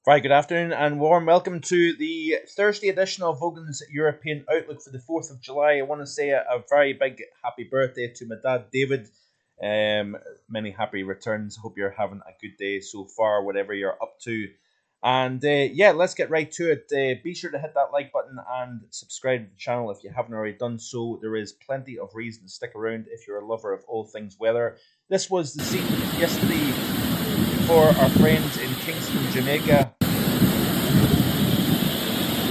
Very good afternoon and warm welcome to the Thursday edition of Vogan's European Outlook for the 4th of July. I want to say a very big happy birthday to my dad, David. Many happy returns. Hope you're having a good day so far, whatever you're up to. And yeah, let's get right to it. Be sure to hit that like button and subscribe to the channel if you haven't already done so. There is plenty of reason to stick around if you're a lover of all things weather. This was the scene yesterday for our friends in Kingston, Jamaica,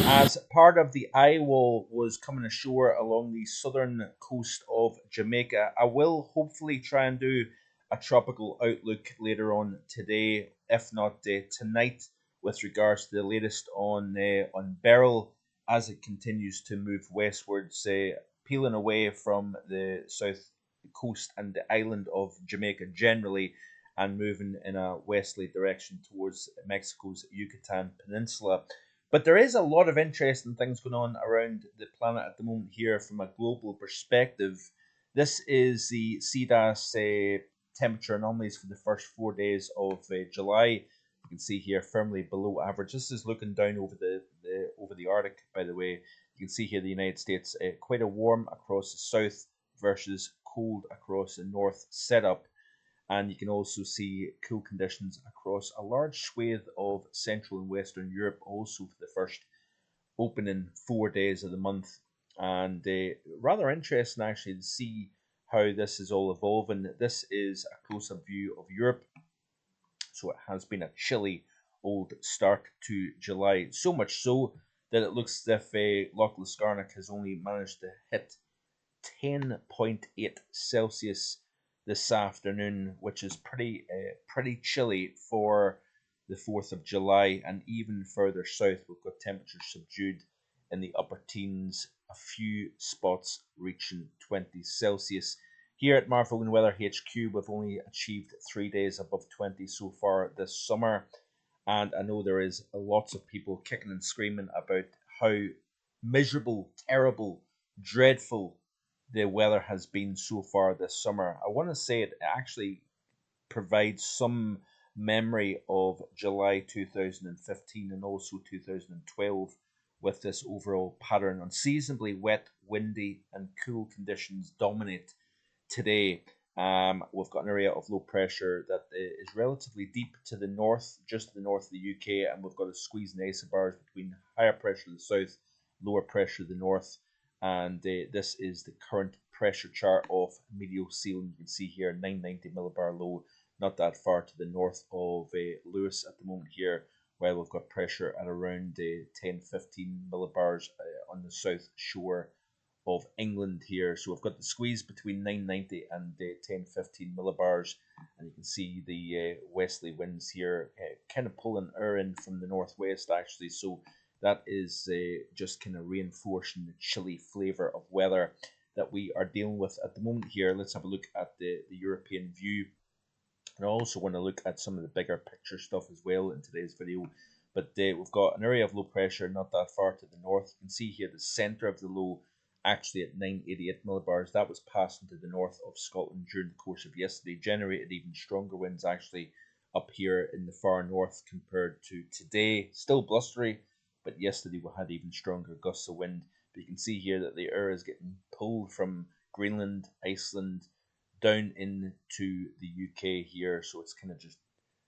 as part of the eye wall was coming ashore along the southern coast of Jamaica. I will hopefully try and do a tropical outlook later on today, if not tonight, with regards to the latest on Beryl as it continues to move westwards, peeling away from the south coast and the island of Jamaica generally, and moving in a westerly direction towards Mexico's Yucatan Peninsula. But there is a lot of interesting things going on around the planet at the moment here from a global perspective. This is the CDAS temperature anomalies for the first 4 days of July. You can see here firmly below average. This is looking down over the Arctic, by the way. You can see here the United States quite a warm across the south versus cold across the north setup. And you can also see cool conditions across a large swathe of Central and Western Europe also for the first opening 4 days of the month. And rather interesting actually to see how this is all evolving. This is a close-up view of Europe. So it has been a chilly old start to July. So much so that it looks as if Loch Liskarnock has only managed to hit 10.8 Celsius this afternoon, which is pretty chilly for the 4th of July. And even further south, we've got temperatures subdued in the upper teens, a few spots reaching 20 Celsius. Here at Mark Vogan Weather HQ, we've only achieved 3 days above 20 so far this summer. And I know there is lots of people kicking and screaming about how miserable, terrible, dreadful the weather has been so far this summer. I want to say it actually provides some memory of July 2015 and also 2012 with this overall pattern. Unseasonably wet, windy, and cool conditions dominate today. We've got an area of low pressure that is relatively deep to the north, just to the north of the UK, and we've got a squeeze in isobars between higher pressure to the south, lower pressure to the north. And this is the current pressure chart of medial ceiling. You can see here 990 millibar low, not that far to the north of Lewis at the moment here, while we've got pressure at around 10-15 millibars on the south shore of England here. So we've got the squeeze between 990 and 10-15 millibars, and you can see the westerly winds here kind of pulling air in from the northwest actually. So that is just kind of reinforcing the chilly flavour of weather that we are dealing with at the moment here. Let's have a look at the European view. And I also want to look at some of the bigger picture stuff as well in today's video. But we've got an area of low pressure not that far to the north. You can see here the centre of the low actually at 988 millibars. That was passing to the north of Scotland during the course of yesterday. Generated even stronger winds actually up here in the far north compared to today. Still blustery, but yesterday we had even stronger gusts of wind. But you can see here that the air is getting pulled from Greenland, Iceland, down into the UK here. So it's kind of just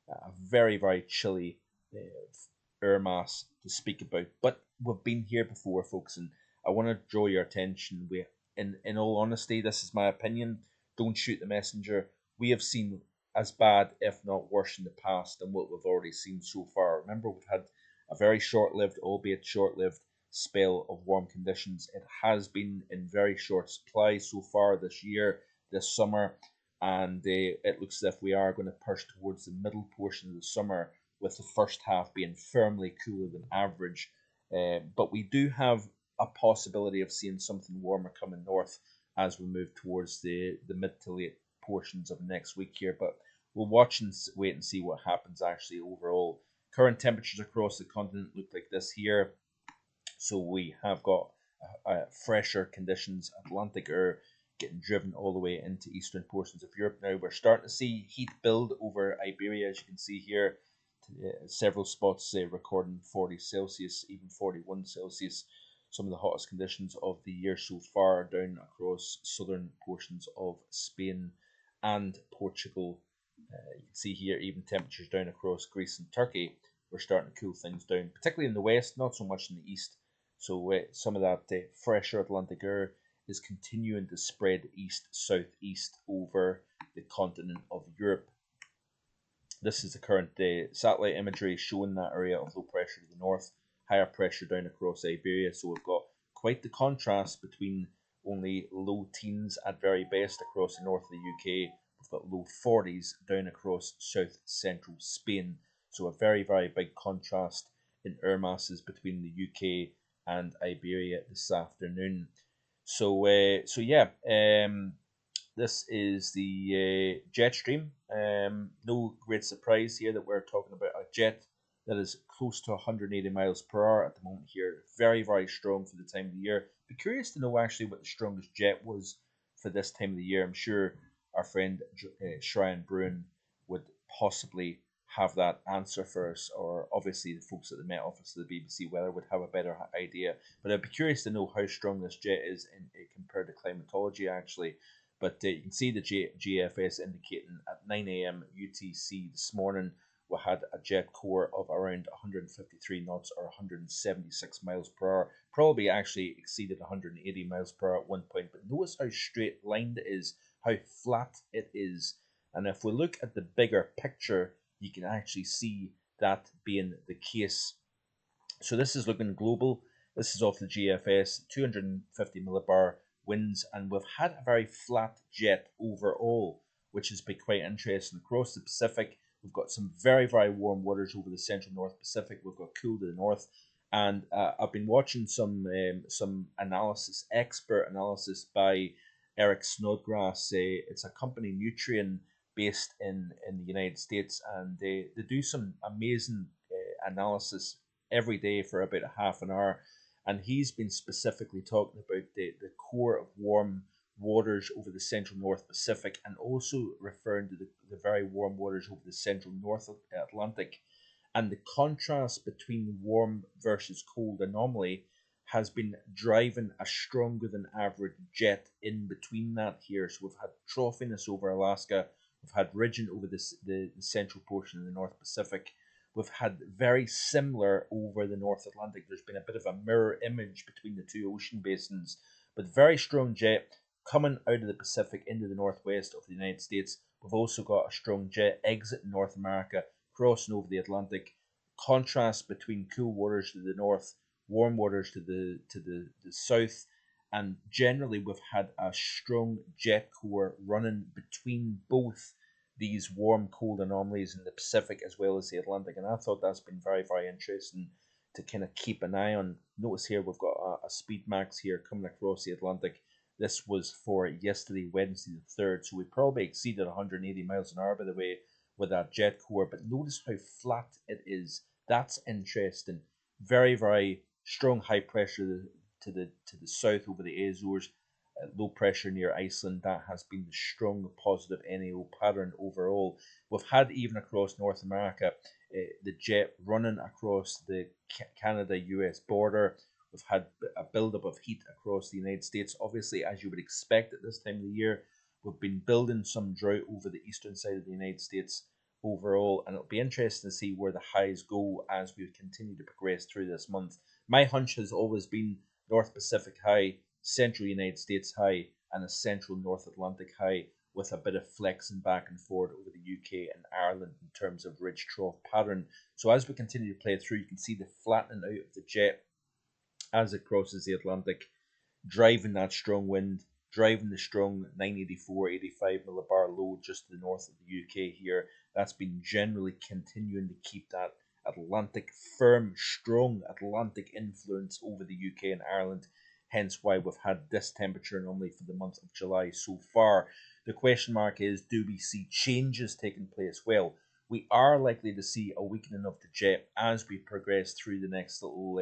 a very, very chilly air mass to speak about. But we've been here before, folks, and I want to draw your attention. In all honesty, this is my opinion. Don't shoot the messenger. We have seen as bad, if not worse, in the past than what we've already seen so far. Remember, we've had a very short-lived, albeit short-lived, spell of warm conditions. It has been in very short supply so far this year, this summer, and it looks as if we are going to push towards the middle portion of the summer, with the first half being firmly cooler than average. But we do have a possibility of seeing something warmer coming north as we move towards the mid to late portions of next week here. But we'll watch and wait and see what happens actually overall. Current temperatures across the continent look like this here. So we have got fresher conditions, Atlantic air getting driven all the way into eastern portions of Europe now. We're starting to see heat build over Iberia, as you can see here, several spots recording 40 Celsius, even 41 Celsius. Some of the hottest conditions of the year so far down across southern portions of Spain and Portugal. You can see here even temperatures down across Greece and Turkey. We're starting to cool things down, particularly in the west, not so much in the east. So some of that fresher Atlantic air is continuing to spread east, southeast over the continent of Europe. This is the current satellite imagery showing that area of low pressure to the north, higher pressure down across Iberia. So we've got quite the contrast between only low teens at very best across the north of the UK. We've got low 40s down across south central Spain. So a very, very big contrast in air masses between the UK and Iberia this afternoon. So yeah, this is the jet stream. No great surprise here that we're talking about a jet that is close to 180 miles per hour at the moment here. Very, very strong for the time of the year. Be curious to know actually what the strongest jet was for this time of the year. I'm sure our friend Shryan Bruin would possibly have that answer for us, or obviously the folks at the Met Office of the BBC Weather would have a better idea. But I'd be curious to know how strong this jet is compared to climatology actually. But you can see the GFS indicating at 9 a.m. UTC this morning we had a jet core of around 153 knots or 176 miles per hour. Probably actually exceeded 180 miles per hour at one point. But notice how straight lined it is, how flat it is. And if we look at the bigger picture, you can actually see that being the case. So this is looking global. This is off the GFS, 250 millibar winds, and we've had a very flat jet overall, which has been quite interesting. Across the Pacific, we've got some very, very warm waters over the central North Pacific. We've got cool to the north, and I've been watching some analysis, expert analysis by Eric Snodgrass. It's a company, Nutrien, based in the United States, and they do some amazing analysis every day for about a half an hour. And he's been specifically talking about the core of warm waters over the central North Pacific, and also referring to the very warm waters over the central North Atlantic. And the contrast between warm versus cold anomaly has been driving a stronger than average jet in between that here. So we've had troughiness over Alaska, we've had ridging over the central portion of the North Pacific. We've had very similar over the North Atlantic. There's been a bit of a mirror image between the two ocean basins, but very strong jet coming out of the Pacific into the northwest of the United States. We've also got a strong jet exiting North America, crossing over the Atlantic. Contrast between cool waters to the north, warm waters to the south, and generally we've had a strong jet core running between both these warm cold anomalies in the Pacific as well as the Atlantic, and I thought that's been very, very interesting to kind of keep an eye on. Notice here we've got a speed max here coming across the Atlantic. This was for yesterday, Wednesday the 3rd, so we probably exceeded 180 miles an hour, by the way, with that jet core. But notice how flat it is. That's interesting. Very, very strong high pressure to the south over the Azores. Low pressure near Iceland. That has been the strong positive NAO pattern overall. We've had even across North America the jet running across the Canada-US border. We've had a buildup of heat across the United States. Obviously, as you would expect at this time of the year, we've been building some drought over the eastern side of the United States overall, and it'll be interesting to see where the highs go as we continue to progress through this month. My hunch has always been North Pacific high, Central United States high, and a Central North Atlantic high, with a bit of flexing back and forward over the UK and Ireland in terms of ridge trough pattern. So as we continue to play through, you can see the flattening out of the jet as it crosses the Atlantic, driving that strong wind, driving the strong 984, 85 millibar low just to the north of the UK here. That's been generally continuing to keep that Atlantic firm, strong Atlantic influence over the UK and Ireland. Hence why we've had this temperature anomaly for the month of July so far. The question mark is, do we see changes taking place? Well, we are likely to see a weakening of the jet as we progress through the next little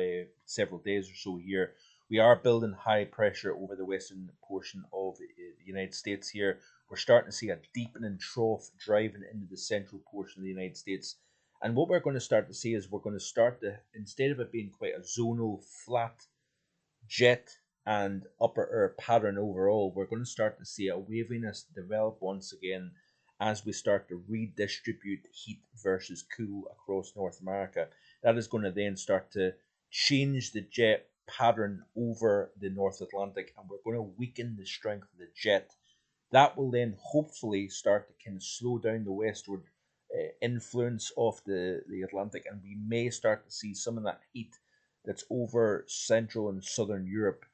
several days or so here. We are building high pressure over the western portion of the United States here. We're starting to see a deepening trough driving into the central portion of the United States. And what we're going to start to see is we're going to start to, instead of it being quite a zonal, flat jet and upper air pattern overall, we're going to start to see a waviness develop once again as we start to redistribute heat versus cool across North America. That is going to then start to change the jet pattern over the North Atlantic, and we're going to weaken the strength of the jet. That will then hopefully start to kind of slow down the westward influence of the Atlantic, and we may start to see some of that heat that's over Central and Southern Europe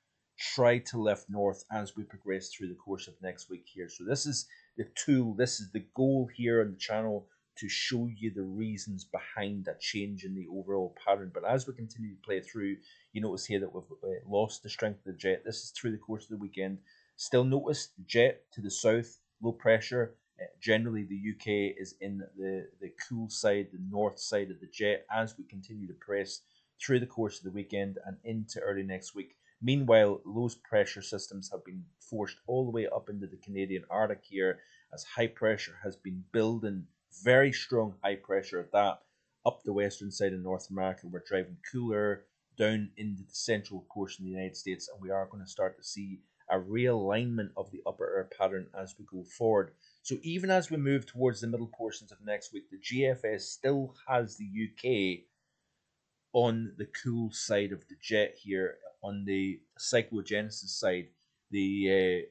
try to lift north as we progress through the course of next week here. So this is the tool, this is the goal here on the channel, to show you the reasons behind that change in the overall pattern. But as we continue to play through, you notice here that we've lost the strength of the jet. This is through the course of the weekend. Still notice the jet to the south, low pressure. Generally, the UK is in the cool side, the north side of the jet, as we continue to press through the course of the weekend and into early next week. Meanwhile, low pressure systems have been forced all the way up into the Canadian Arctic here, as high pressure has been building, very strong high pressure at that, up the western side of North America. We're driving cooler down into the central portion of the United States, and we are going to start to see a realignment of the upper air pattern as we go forward. So even as we move towards the middle portions of next week, the GFS still has the UK on the cool side of the jet here. On the cyclogenesis side, the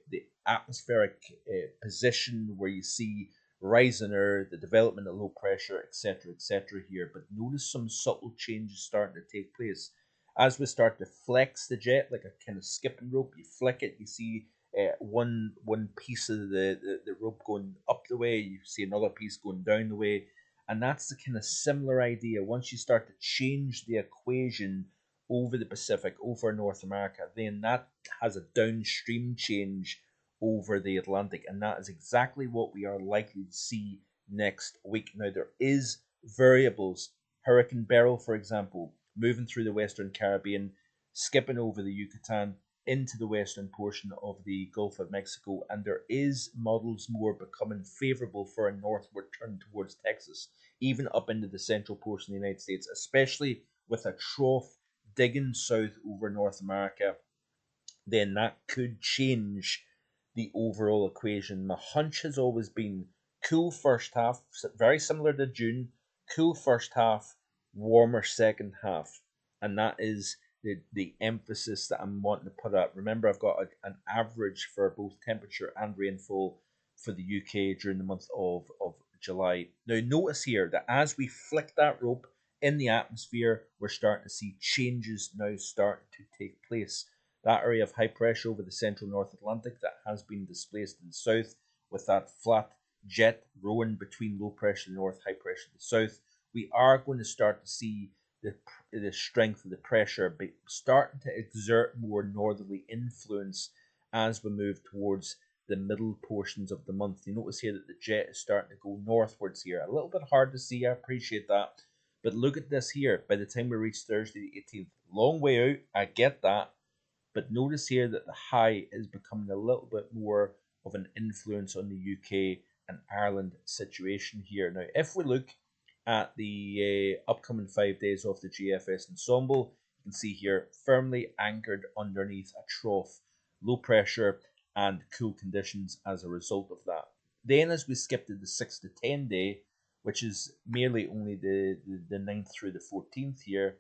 atmospheric position where you see rising air, the development of low pressure, etc., here. But notice some subtle changes starting to take place as we start to flex the jet like a kind of skipping rope. You flick it, you see one piece of the rope going up the way, you see another piece going down the way, and that's the kind of similar idea. Once you start to change the equation over the Pacific, over North America, then that has a downstream change over the Atlantic, and that is exactly what we are likely to see next week. Now, there is variables. Hurricane Beryl, for example, moving through the Western Caribbean, skipping over the Yucatan into the western portion of the Gulf of Mexico, and there is models more becoming favorable for a northward turn towards Texas, even up into the central portion of the United States, especially with a trough digging south over North America. Then that could change the overall equation. My hunch has always been cool first half, very similar to June, cool first half, warmer second half. And that is the emphasis that I'm wanting to put up. Remember, I've got an average for both temperature and rainfall for the UK during the month of July. Now, notice here that as we flick that rope in the atmosphere, we're starting to see changes now starting to take place. That area of high pressure over the central North Atlantic that has been displaced in the south, with that flat jet rowing between low pressure north, high pressure to the south, we are going to start to see the strength of the pressure starting to exert more northerly influence as we move towards the middle portions of the month. You notice here that the jet is starting to go northwards here. A little bit hard to see, I appreciate that. But look at this here. By the time we reach Thursday the 18th, long way out, I get that. But notice here that the high is becoming a little bit more of an influence on the UK and Ireland situation here. Now, if we look at the upcoming 5 days of the GFS ensemble, you can see here firmly anchored underneath a trough, low pressure and cool conditions as a result of that. Then as we skip to the 6 to 10 day, which is merely only the 9th through the 14th here,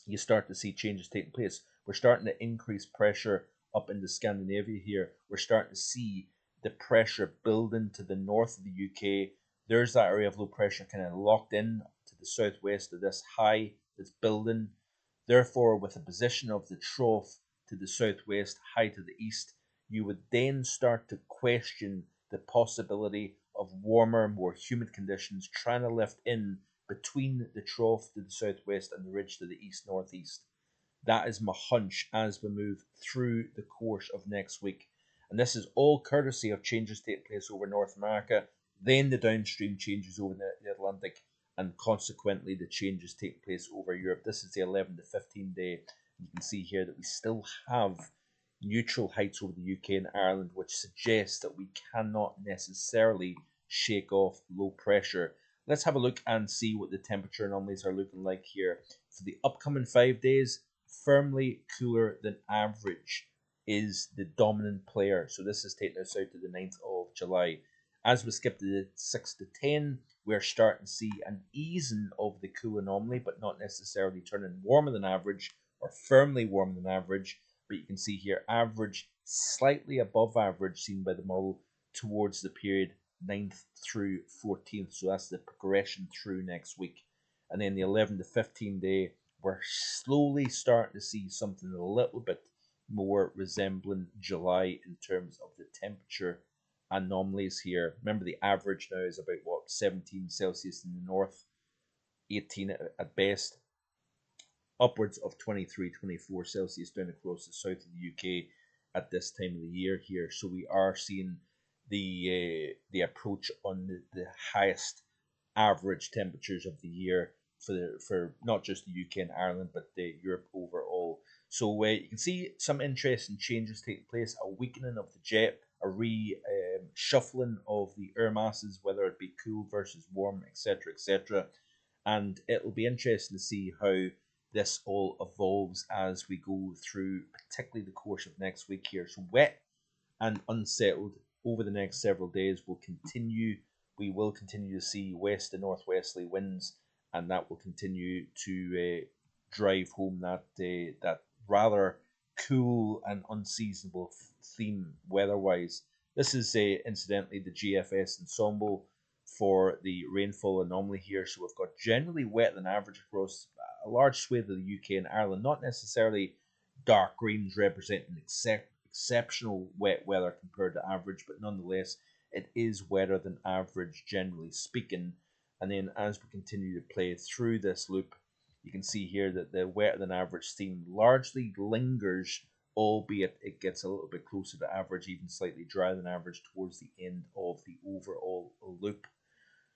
you start to see changes taking place. We're starting to increase pressure up into Scandinavia here. We're starting to see the pressure building to the north of the UK. There's that area of low pressure kind of locked in to the southwest of this high that's building. Therefore, with the position of the trough to the southwest, high to the east, you would then start to question the possibility of warmer, more humid conditions trying to lift in between the trough to the southwest and the ridge to the east northeast. That is my hunch as we move through the course of next week. And this is all courtesy of changes taking place over North America, then the downstream changes over the Atlantic, and consequently the changes taking place over Europe. This is the 11 to 15 day. You can see here that we still have neutral heights over the UK and Ireland, which suggests that we cannot necessarily shake off low pressure. let's have a look and see what the temperature anomalies are looking like here. For the upcoming 5 days, firmly cooler than average is the dominant player. So this is taking us out to the 9th of July. As we skip to the 6 to 10, we're starting to see an easing of the cool anomaly, but not necessarily turning warmer than average or firmly warmer than average. But you can see here, average slightly above average seen by the model towards the period 9th through 14th. So that's the progression through next week. And then the 11 to 15 day, we're slowly starting to see something a little bit more resembling July in terms of the temperature anomalies here. Remember, the average now is about what, 17 Celsius in the north, 18 at best, upwards of 23, 24 Celsius down across the south of the UK at this time of the year here. So we are seeing the approach on the highest average temperatures of the year for not just the UK and Ireland, but Europe overall. So you can see some interesting changes taking place: a weakening of the jet, a shuffling of the air masses, whether it be cool versus warm, etc., etc. And it'll be interesting to see how this all evolves as we go through, particularly the course of next week here. So wet and unsettled over the next several days will continue. We will continue to see west and northwesterly winds, and that will continue to drive home that rather cool and unseasonable theme weather-wise. This is incidentally the GFS ensemble for the rainfall anomaly here. So we've got generally wet than average across a large swathe of the UK and Ireland, not necessarily dark greens representing exceptional wet weather compared to average, but nonetheless it is wetter than average generally speaking. And then as we continue to play through this loop, you can see here that the wetter than average theme largely lingers, albeit it gets a little bit closer to average, even slightly drier than average towards the end of the overall loop.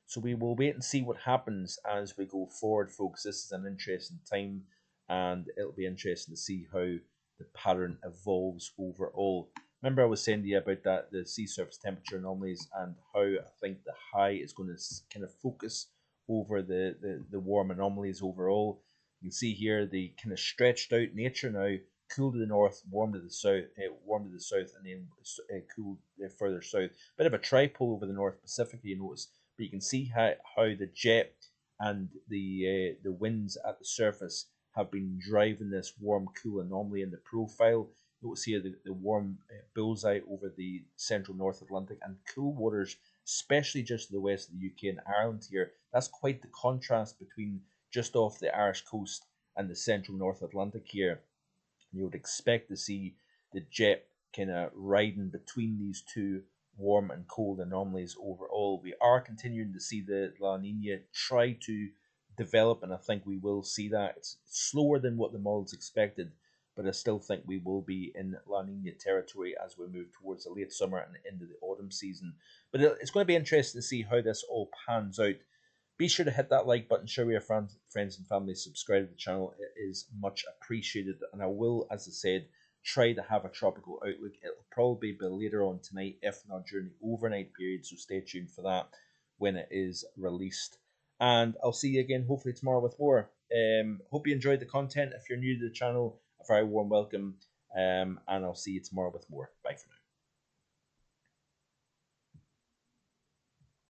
So we will wait and see what happens as we go forward, folks. This is an interesting time, and it'll be interesting to see how the pattern evolves overall. Remember, I was saying to you about that the sea surface temperature anomalies and how I think the high is going to kind of focus over the warm anomalies overall. You can see here the kind of stretched out nature now. Cool to the north, warm to the south, and then cool further south. Bit of a tripole over the North Pacific, you notice, but you can see how the jet and the winds at the surface have been driving this warm cool anomaly in the profile. Notice here the warm bullseye over the central North Atlantic and cool waters, especially just to the west of the UK and Ireland here. That's quite the contrast between just off the Irish coast and the central North Atlantic here. You would expect to see the jet kind of riding between these two warm and cold anomalies overall. We are continuing to see the La Nina try to develop, and I think we will see that. It's slower than what the models expected, but I still think we will be in La Nina territory as we move towards the late summer and into the autumn season. But it's going to be interesting to see how this all pans out. Be sure to hit that like button, share with your friends and family, subscribe to the channel. It is much appreciated. And I will, as I said, try to have a tropical outlook. It'll probably be later on tonight, if not during the overnight period. So stay tuned for that when it is released. And I'll see you again, hopefully tomorrow with more. Hope you enjoyed the content. If you're new to the channel, a very warm welcome. And I'll see you tomorrow with more. Bye for now.